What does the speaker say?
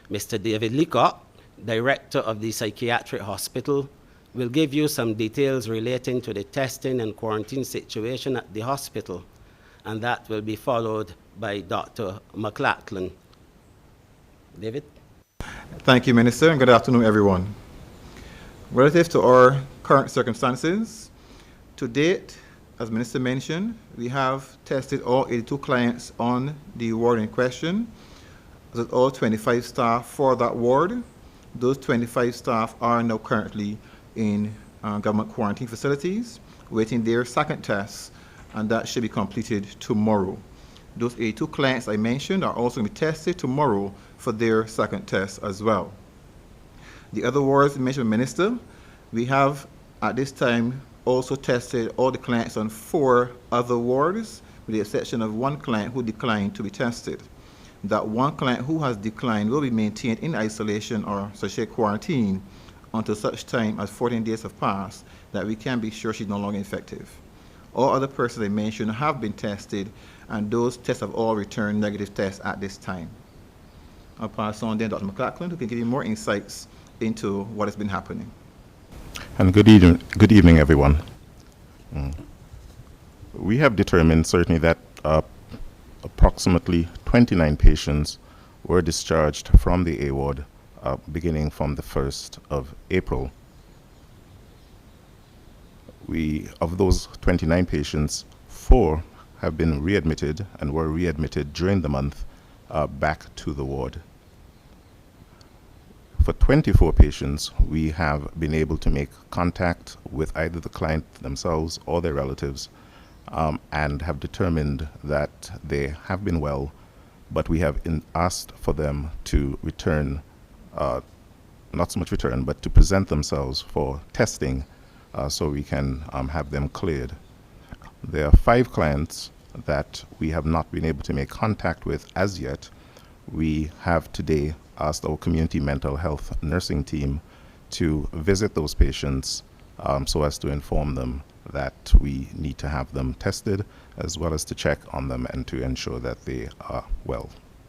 Mr. David Leacock, Director of the Psychiatric Hospital, will give you some details relating to the testing and quarantine situation at the hospital, and that will be followed by Dr. Maclachlan. David? Thank you, Minister, and good afternoon, everyone. Relative to our current circumstances, to date, as Minister mentioned, we have tested all 82 clients on the ward in question, with all 25 staff for that ward. Those 25 staff are now currently in government quarantine facilities, waiting their second test, and that should be completed tomorrow. Those 82 clients I mentioned are also going to be tested tomorrow for their second test as well. The other wards mentioned, Minister, we have at this time also tested all the clients on 4 other wards, with the exception of one client who declined to be tested. That one client who has declined will be maintained in isolation or social quarantine until such time as 14 days have passed that we can be sure she's no longer infective. All other persons I mentioned have been tested, and those tests have all returned negative tests at this time. I'll pass on then to Dr. Maclachlan, who can give you more insights into what has been happening. And good evening, everyone. We have determined certainly that approximately 29 patients were discharged from the A ward beginning from the 1st of April. Of those 29 patients, 4 have been readmitted and were readmitted during the month back to the ward. For 24 patients, we have been able to make contact with either the client themselves or their relatives and have determined that they have been well, but we have asked for them to return, not so much return, but to present themselves for testing so we can have them cleared. There are 5 clients that we have not been able to make contact with as yet. We have today asked our community mental health nursing team to visit those patients so as to inform them that we need to have them tested, as well as to check on them and to ensure that they are well.